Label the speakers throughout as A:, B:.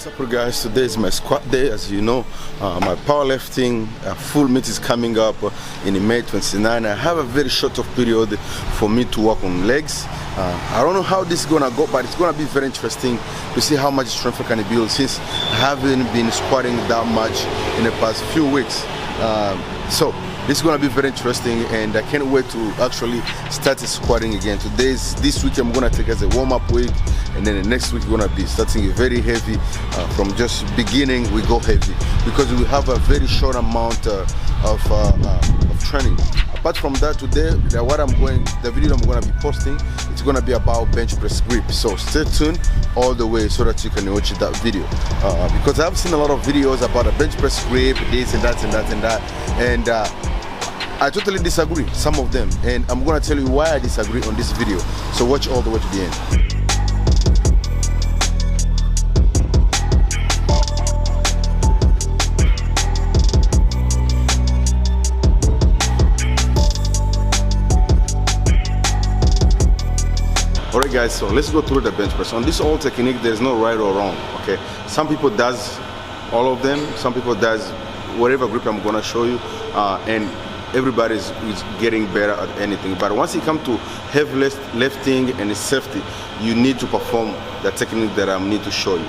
A: What's up guys, today is my squat day. As you know, my powerlifting full meet is coming up in May 29. I have a very short of period for me to work on legs. I don't know how this is gonna go, but it's gonna be very interesting to see how much strength I can build since I haven't been squatting that much in the past few weeks. So this is gonna be very interesting, and I can't wait to actually start squatting again. This week I'm gonna take as a warm-up week, and then the next week we're gonna be starting very heavy. From just beginning we go heavy because we have a very short amount of training. Apart from that, today the video I'm gonna be posting, it's gonna be about bench press grip. So stay tuned all the way so that you can watch that video. Because I've seen a lot of videos about a bench press grip, this and that and that and that, and I totally disagree, some of them, and I'm gonna tell you why I disagree on this video. So watch all the way to the end. Alright guys, so let's go through the bench press. On this whole technique, there's no right or wrong, okay? Some people does all of them, some people does whatever grip I'm gonna show you, and everybody is getting better at anything. But once you come to heavy lifting and safety, you need to perform the technique that I need to show you,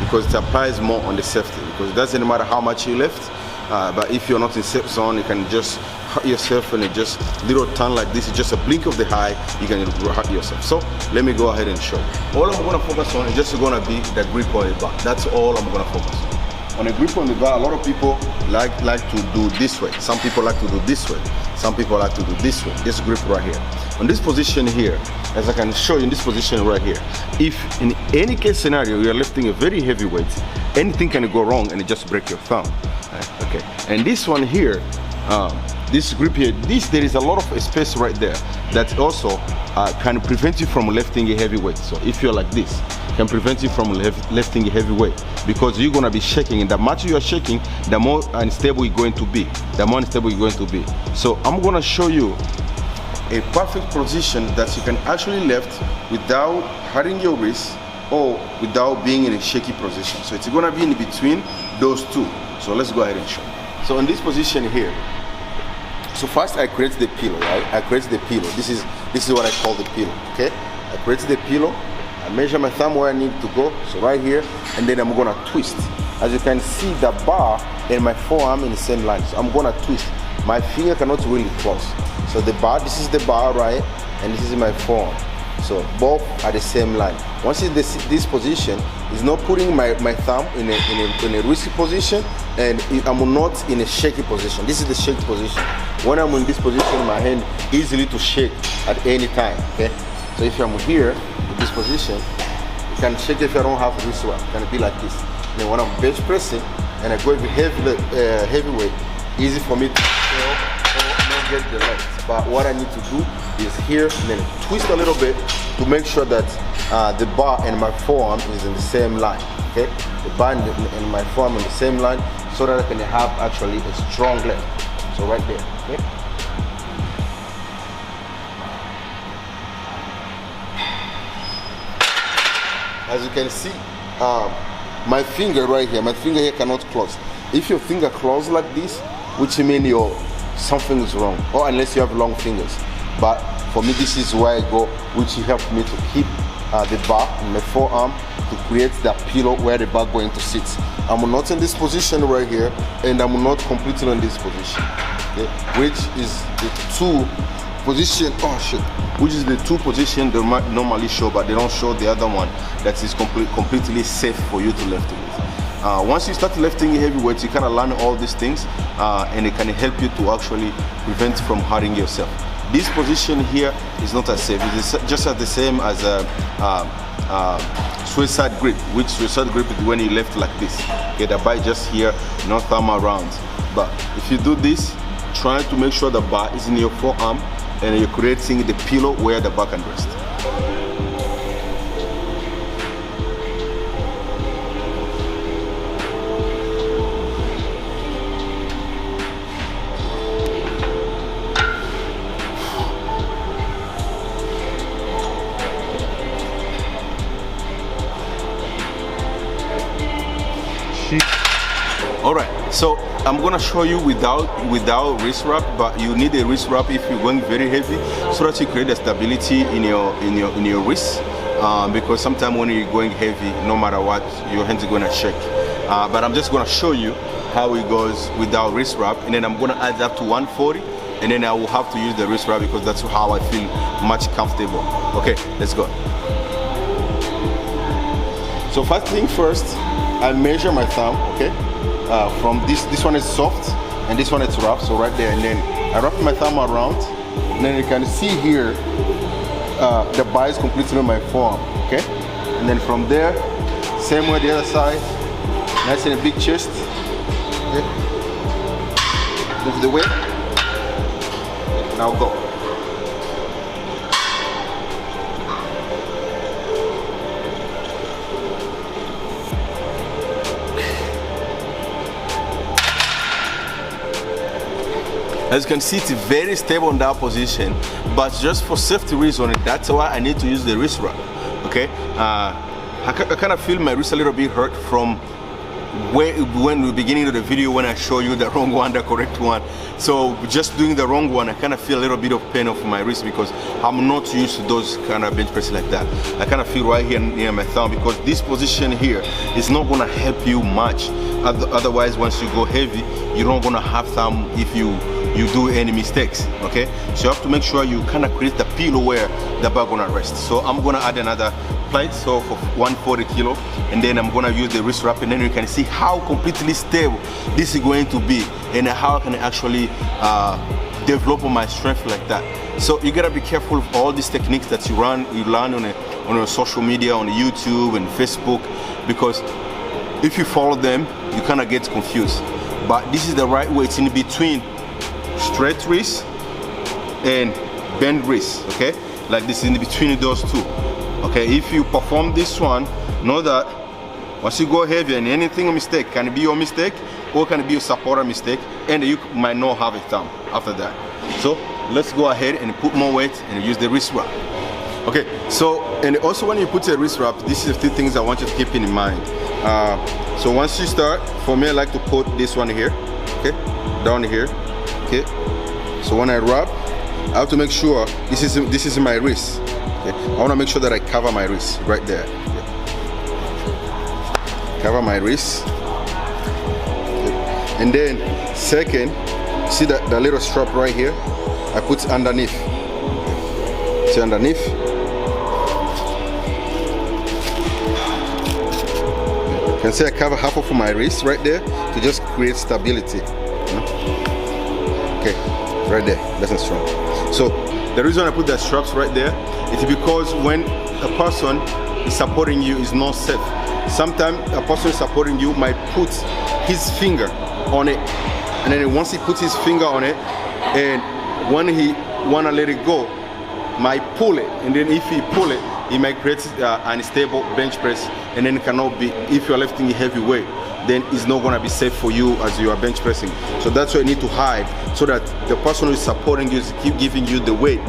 A: because it applies more on the safety, because it doesn't matter how much you lift, but if you're not in safe zone, you can just hurt yourself, and it just little turn like this, it's just a blink of the eye, you can hurt yourself. So let me go ahead and show you. All I'm going to focus on is just going to be the grip on the bar. That's all I'm going to focus on. On a grip on the bar, a lot of people like to do this way. Some people like to do this way. Some people like to do this way. This grip right here. On this position here, as I can show you in this position right here, if in any case scenario you're lifting a very heavy weight, anything can go wrong and it just break your thumb. Okay. And this one here, this grip here, there is a lot of space right there that also can prevent you from lifting a heavy weight. So if you're like this, can prevent you from lifting a heavy weight, because you're gonna be shaking, and the much you are shaking, the more unstable you're going to be. So I'm gonna show you a perfect position that you can actually lift without hurting your wrist or without being in a shaky position. So it's gonna be in between those two. So let's go ahead and show. So in this position here, so first I create the pillow, right? I create the pillow. This is what I call the pillow, okay? I create the pillow, I measure my thumb where I need to go, so right here, and then I'm gonna twist. As you can see, the bar and my forearm in the same line, so I'm gonna twist. My finger cannot really close. So the bar, this is the bar, right? And this is my forearm. So both are the same line. Once in this position, is not putting my thumb in a risky position, and I'm not in a shaky position. This is the shaky position. When I'm in this position, my hand easily to shake at any time. Okay. So if I'm here in this position, you can shake if I don't have this one. It can be like this. And then when I'm bench pressing and I go with heavy weight, easy for me to not get the legs. But what I need to do is here and then twist a little bit to make sure that the bar and my forearm is in the same line. Okay, the bar and my forearm in the same line, so that I can have actually a strong leg. So right there. Okay. As you can see, my finger right here, cannot close. If your finger closes like this, which means something is wrong, or unless you have long fingers. But for me, this is where I go, which helped me to keep the bar in my forearm to create that pillow where the bar going to sit. I'm not in this position right here, and I'm not completely in this position, okay? Which is the two position, which is the two position they might normally show, but they don't show the other one that is completely safe for you to lift with. Once you start lifting heavy weights, you kind of learn all these things, and it can help you to actually prevent from hurting yourself. This position here is not as safe. It's just as the same as a suicide grip, which suicide grip is when you lift like this. Get the bar just here, no thumb around. But if you do this, try to make sure the bar is in your forearm, and you're creating the pillow where the bar can rest. All right, so I'm gonna show you without wrist wrap, but you need a wrist wrap if you're going very heavy, so that you create a stability in your wrist. Because sometimes when you're going heavy, no matter what, your hands are gonna shake. But I'm just gonna show you how it goes without wrist wrap, and then I'm gonna add up to 140, and then I will have to use the wrist wrap because that's how I feel much comfortable. Okay, let's go. So first thing first, I measure my thumb. Okay. From this one is soft and this one is rough, so right there, and then I wrap my thumb around, and then you can see here the bar is completely on my forearm. Okay, and then from there, same way the other side, nice and a big chest. Okay, move the weight. Now go. As you can see, it's very stable in that position, but just for safety reason, that's why I need to use the wrist wrap. Okay, I kind of feel my wrist a little bit hurt from when the beginning of the video when I show you the wrong one, the correct one. So just doing the wrong one, I kind of feel a little bit of pain of my wrist because I'm not used to those kind of bench press like that. I kind of feel right here near my thumb because this position here is not gonna help you much. Otherwise, once you go heavy, you're not gonna have thumb if you do any mistakes. Okay, so you have to make sure you kind of create the pillow where the bar gonna rest. So I'm gonna add another plate, so for 140 kilo, and then I'm gonna use the wrist wrap, and then you can see how completely stable this is going to be and how I can actually develop my strength like that. So you gotta be careful of all these techniques that you learn on your social media, on YouTube and Facebook, because if you follow them, you kind of get confused. But this is the right way. It's in between straight wrist and bend wrist. Okay, like this, in between those two. Okay, if you perform this one, know that once you go heavy and anything a mistake, can be your mistake or can be your supporter mistake, and you might not have a thumb after that. So let's go ahead and put more weight and use the wrist wrap. Okay, so and also when you put a wrist wrap, this is the things I want you to keep in mind. So once you start, for me I like to put this one here, okay, down here. Okay, so when I wrap, I have to make sure this is my wrist. Okay, I want to make sure that I cover my wrist right there. Okay. Cover my wrist, okay. And then second, see that the little strap right here, I put underneath. Okay. See underneath. Okay. You can see I cover half of my wrist right there to just create stability. Okay, right there, nice and strong. So the reason I put the straps right there is because when a person is supporting you is not safe. Sometimes a person supporting you might put his finger on it, and then once he puts his finger on it, and when he wanna let it go, might pull it, and then if he pull it, it might create an unstable bench press, and then it cannot be, if you're lifting a heavy weight, then it's not gonna be safe for you as you are bench pressing. So that's why you need to hide, so that the person who is supporting you is keep giving you the weight.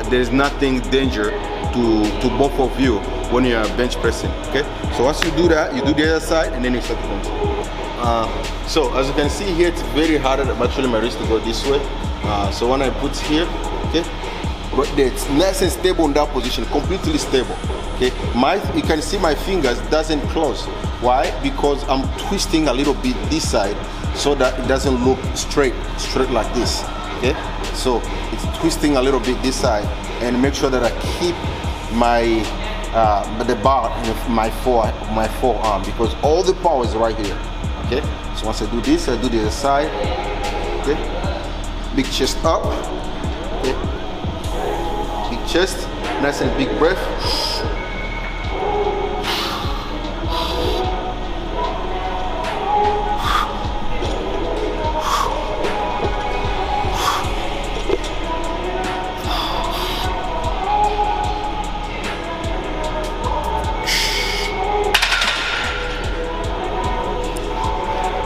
A: There is nothing danger to both of you when you are bench pressing. Okay. So once you do that, you do the other side, and then you start to continue. So as you can see here, it's very hard. Actually, my wrist to go this way. So when I put here, okay, right there, it's nice and stable in that position, completely stable. Okay, you can see my fingers doesn't close. Why? Because I'm twisting a little bit this side so that it doesn't look straight like this. Okay, so it's twisting a little bit this side, and make sure that I keep my the bar in my forearm, because all the power is right here. Okay, so once I do this, I do the other side. Okay, big chest up. Okay, big chest, nice and big breath.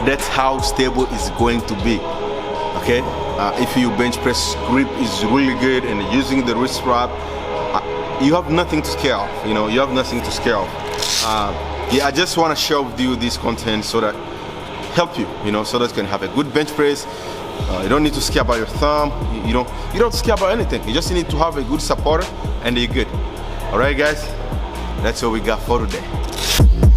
A: That's how stable it's going to be. Okay, if your bench press grip is really good and using the wrist wrap, you have nothing to scare off. You know, you have nothing to scare off. yeah, I just want to share with you this content so that help you, you know, so that you can have a good bench press. You don't need to scare about your thumb. You don't scare about anything. You just need to have a good supporter, and you're good. All right, guys, that's what we got for today.